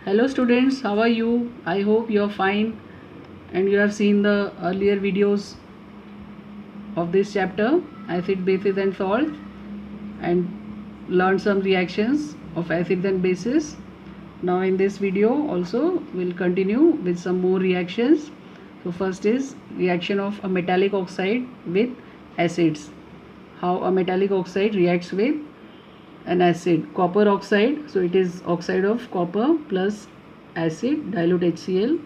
Hello students, how are you? I hope you are fine and you have seen the earlier videos of this chapter, acid, bases and salt, and learned some reactions of acids and bases. Now in this video also we'll continue with some more reactions. So first is reaction of a metallic oxide with acids. How a metallic oxide reacts with an acid. Copper oxide, so it is oxide of copper plus acid, dilute HCl.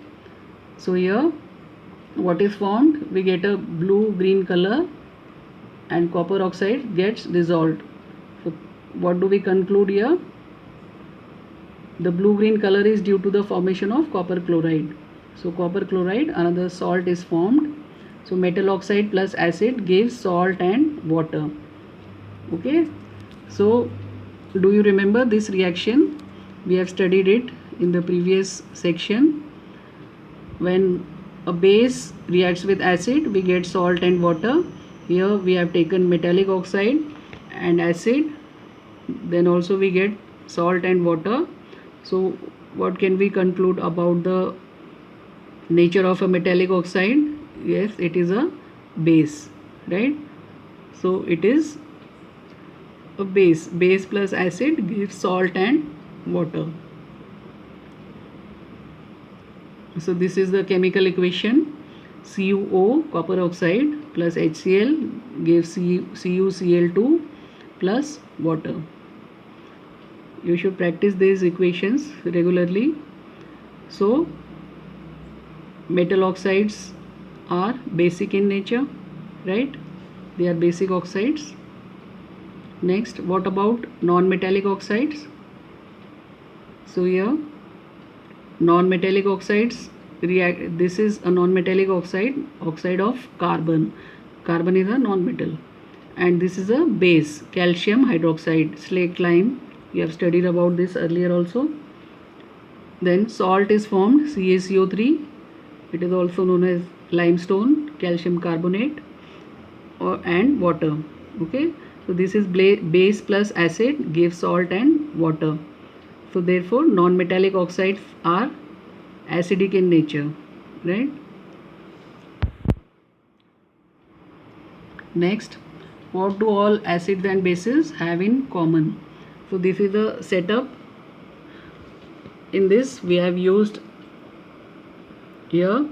So here what is formed, we get a blue green color and copper oxide gets dissolved. So what do we conclude here? The blue green color is due to the formation of copper chloride. So copper chloride, another salt is formed. So metal oxide plus acid gives salt and water. Okay, so do you remember this reaction? We have studied it in the previous section. When a base reacts with acid, we get salt and water. Here we have taken metallic oxide and acid, then also we get salt and water. So what can we conclude about the nature of a metallic oxide? Yes, it is a base, right? So it is a base. Base plus acid gives salt and water. So this is the chemical equation. CuO, copper oxide, plus HCl gives CuCl2 plus water. You should practice these equations regularly. So metal oxides are basic in nature, right? They are basic oxides. Next, what about non-metallic oxides? So here non-metallic oxides react. This is a non-metallic oxide, oxide of carbon. Carbon is a non-metal, and this is a base, calcium hydroxide, slaked lime. We have studied about this earlier also. Then salt is formed, CaCO3. It is also known as limestone, calcium carbonate, and water. Okay, so this is base plus acid gives salt and water. So therefore non-metallic oxides are acidic in nature, right? Next, what do all acids and bases have in common? So this is the setup. In this we have used here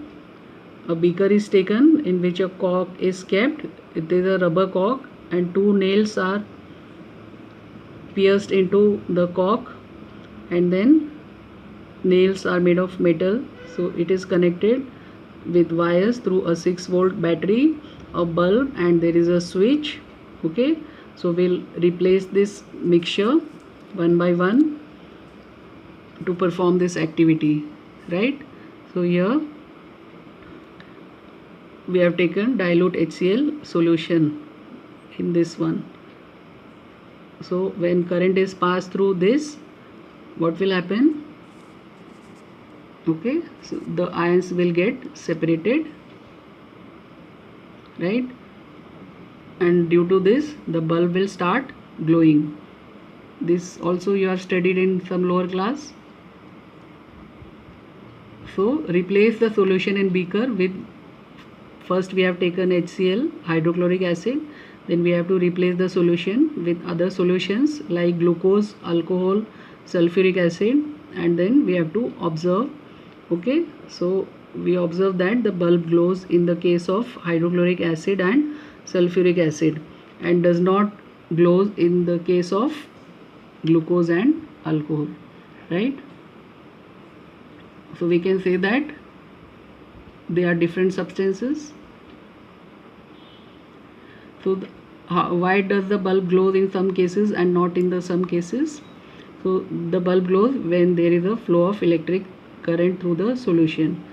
a beaker is taken in which a cork is kept. It is a rubber cork and two nails are pierced into the cork, and then nails are made of metal. So it is connected with wires through a 6-volt battery, a bulb, and there is a switch. Okay, so we'll replace this mixture one by one to perform this activity, right? So here we have taken dilute HCl solution in this one. So when current is passed through this, what will happen? Okay, so the ions will get separated, right? And due to this the bulb will start glowing. This also you have studied in some lower class. So replace the solution in beaker with, first we have taken HCl, hydrochloric acid, then we have to replace the solution with other solutions like glucose, alcohol, sulfuric acid, and then we have to observe. Okay, so we observe that the bulb glows in the case of hydrochloric acid and sulfuric acid, and does not glow in the case of glucose and alcohol, right? So we can say that they are different substances. So why does the bulb glow in some cases and not in the some cases? So the bulb glows when there is a flow of electric current through the solution.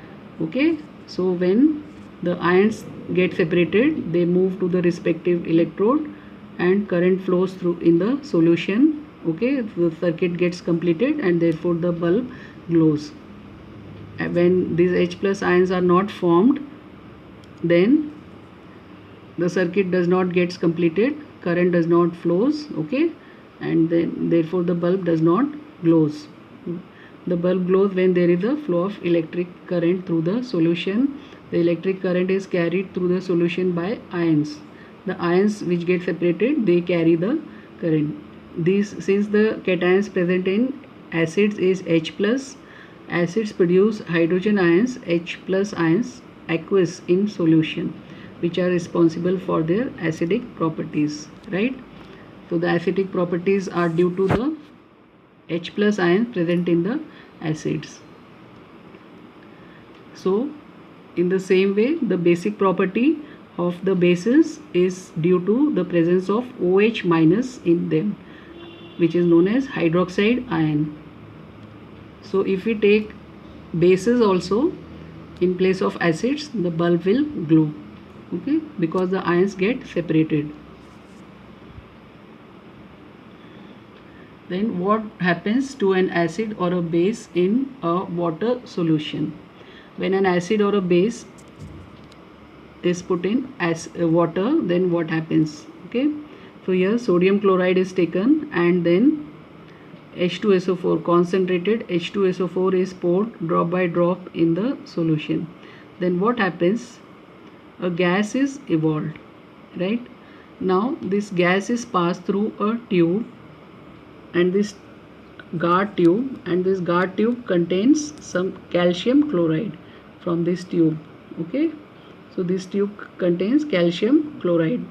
Okay, so when the ions get separated, they move to the respective electrode and current flows through in the solution. Okay, the circuit gets completed and therefore the bulb glows. And when these H plus ions are not formed, then the circuit does not gets completed, current does not flows. Okay, and then therefore the bulb does not glows. The bulb glows when there is a flow of electric current through the solution. The electric current is carried through the solution by ions. The ions which get separated, they carry the current. Since the cations present in acids is H plus, acids produce hydrogen ions, H plus ions aqueous in solution, which are responsible for their acidic properties, right? So the acidic properties are due to the H plus ions present in the acids. So in the same way, the basic property of the bases is due to the presence of OH minus in them, which is known as hydroxide ion. So if we take bases also in place of acids, the bulb will glow, okay, because the ions get separated. Then what happens to an acid or a base in a water solution? When an acid or a base is put in as water, then what happens? Okay, so here sodium chloride is taken and then H2SO4, concentrated H2SO4 is poured drop by drop in the solution. Then what happens? A gas is evolved, right? Now this gas is passed through a tube and this guard tube, and this guard tube contains some calcium chloride from this tube, okay? So this tube contains calcium chloride.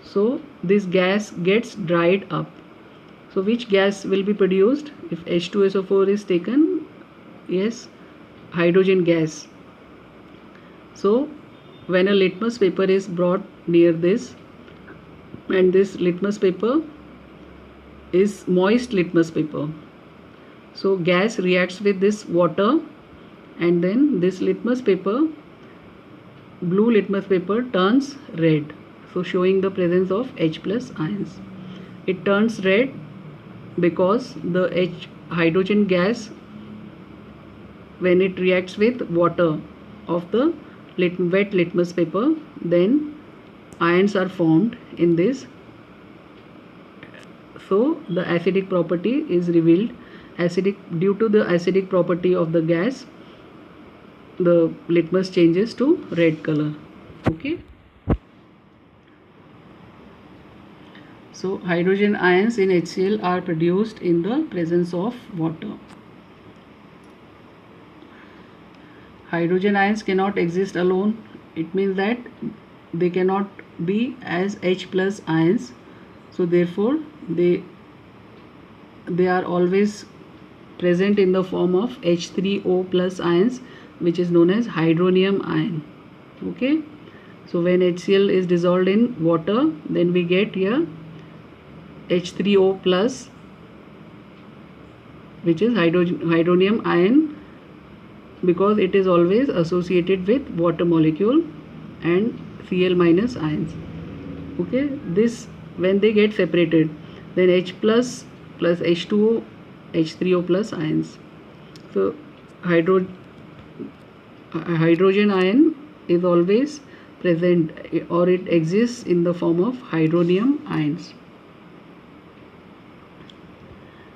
So this gas gets dried up. So which gas will be produced if H2SO4 is taken? Yes, hydrogen gas. So when a litmus paper is brought near this, and this litmus paper is moist litmus paper, so gas reacts with this water, and then this litmus paper, blue litmus paper, turns red, so showing the presence of H plus ions. It turns red because the hydrogen gas, when it reacts with water of the wet litmus paper, then ions are formed in this. So the acidic property is revealed. Due to the acidic property of the gas, the litmus changes to red color, okay? So hydrogen ions in HCl are produced in the presence of water. Hydrogen ions cannot exist alone. It means that they cannot be as H plus ions. So therefore they are always present in the form of H3O plus ions, which is known as hydronium ion, okay? So when HCl is dissolved in water, then we get here H3O plus, which is hydronium ion, because it is always associated with water molecule and Cl minus ions, okay? This, when they get separated, then H plus H2O, H3O plus ions. So hydrogen ion is always present, or it exists in the form of hydronium ions.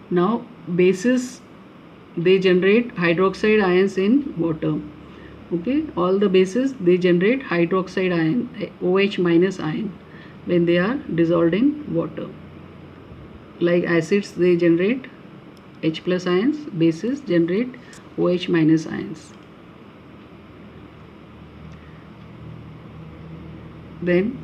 Now bases, they generate hydroxide ions in water, okay? All the bases, they generate hydroxide ion, OH minus ion, when they are dissolved in water. Like acids, they generate H plus ions, bases generate OH minus ions. Then